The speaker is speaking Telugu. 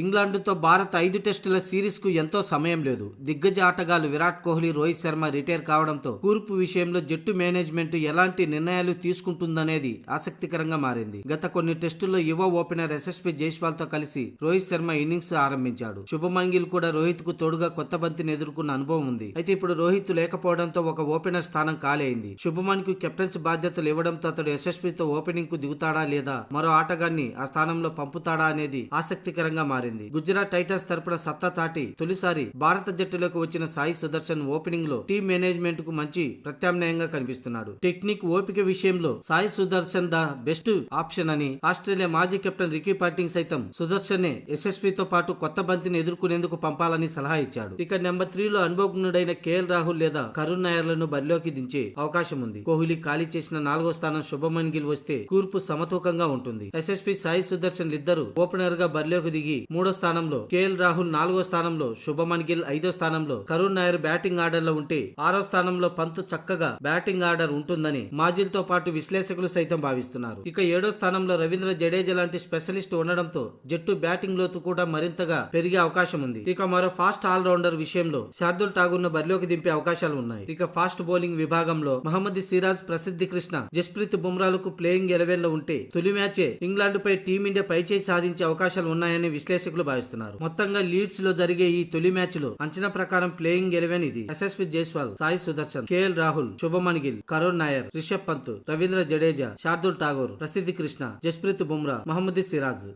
ఇంగ్లాండ్తో భారత్ 5 టెస్టుల సిరీస్ కు ఎంతో సమయం లేదు. దిగ్గజ ఆటగాళ్లు విరాట్ కోహ్లీ, రోహిత్ శర్మ రిటైర్ కావడంతో కూర్పు విషయంలో జట్టు మేనేజ్మెంట్ ఎలాంటి నిర్ణయాలు తీసుకుంటుందనేది ఆసక్తికరంగా మారింది. గత కొన్ని టెస్టుల్లో యువ ఓపెనర్ యశస్వి జైస్వాల్ తో కలిసి రోహిత్ శర్మ ఇన్నింగ్స్ ఆరంభించాడు. శుభమన్ గిల్ కూడా రోహిత్ కు తోడుగా కొత్త బంతిని ఎదుర్కొన్న అనుభవం ఉంది. అయితే ఇప్పుడు రోహిత్ లేకపోవడంతో ఒక ఓపెనర్ స్థానం ఖాళీ. శుభమన్ కు కెప్టెన్సీ బాధ్యతలు ఇవ్వడంతో అతడు యశస్వితో ఓపెనింగ్ కు దిగుతాడా లేదా మరో ఆటగాన్ని ఆ స్థానంలో పంపుతాడా అనేది ఆసక్తికరంగా మారింది. గుజరాత్ టైటన్స్ తరపున సత్తా చాటి తొలిసారి భారత జట్టులోకి వచ్చిన సాయి సుదర్శన్ ఓపెనింగ్ లో టీం మేనేజ్మెంట్ కు మంచి ప్రత్యామ్నాయంగా కనిపిస్తున్నాడు. టెక్నిక్, ఓపిక విషయంలో Sai Sudarshan the best option అని ఆస్ట్రేలియా మాజీ కెప్టెన్ రికీ పాంటింగ్ సైతం సుదర్శన్ యశస్వితో పాటు కొత్త బంతిని ఎదుర్కొనేందుకు పంపాలని సలహా ఇచ్చాడు. ఇక నెంబర్ 3 లో అనుభవజ్ఞుడైన కేఎల్ రాహుల్ లేదా కరుణ్ నాయర్ లను బరిలోకి దించే అవకాశం ఉంది. కోహ్లీ ఖాళీ చేసిన 4వ స్థానం శుభమన్ గిల్ వస్తే కూర్పు సమతూకంగా ఉంటుంది. యశస్వి, సాయి సుదర్శన్ ఇద్దరు ఓపెనర్ గా బరిలోకి దిగి 3వ స్థానంలో కేఎల్ రాహుల్, 4వ స్థానంలో శుభమన్ గిల్, 5వ స్థానంలో కరుణ్ నాయర్ బ్యాటింగ్ ఆర్డర్ లో ఉంటే 6వ స్థానంలో పంత్ చక్కగా బ్యాటింగ్ ఆర్డర్ ఉంటుందని మాజీలతో పాటు విశ్లేషకులు సైతం భావిస్తున్నారు. ఇక 7వ స్థానంలో రవీంద్ర జడేజా లాంటి స్పెషలిస్ట్ ఉండడంతో జట్టు బ్యాటింగ్ లోతు కూడా మరింతగా పెరిగే అవకాశం ఉంది. ఇక మరో ఫాస్ట్ ఆల్రౌండర్ విషయంలో శార్దుల్ ఠాగూర్ ను బరిలోకి దింపే అవకాశాలు ఉన్నాయి. ఇక ఫాస్ట్ బౌలింగ్ విభాగంలో మహమ్మద్ సిరాజ్, ప్రసిద్ధి కృష్ణ, జస్ప్రీత్ బుమ్రాలకు ప్లేయింగ్ 11 లో ఉంటే తొలి మ్యాచే ఇంగ్లాండ్ పై టీమిండియా పైచేయి సాధించే అవకాశాలు ఉన్నాయని విశ్లేషకులు భావిస్తున్నారు. మొత్తంగా లీడ్స్ లో జరిగే ఈ తొలి మ్యాచ్ లో అంచనా ప్రకారం ప్లేయింగ్ 11 ఇది. యశస్వి జైస్వాల్, సాయి సుదర్శన్, కేఎల్ రాహుల్, శుభమన్ గిల్, కరుణ్ నాయర్, రిషబ్ పంత్, రవీంద్ర జడేజా, శార్దుల్ ఠాగూర్, ప్రసిద్ధి కృష్ణ, జస్ప్రీత్ బుమ్రా, మహమ్మద్ సిరాజ్.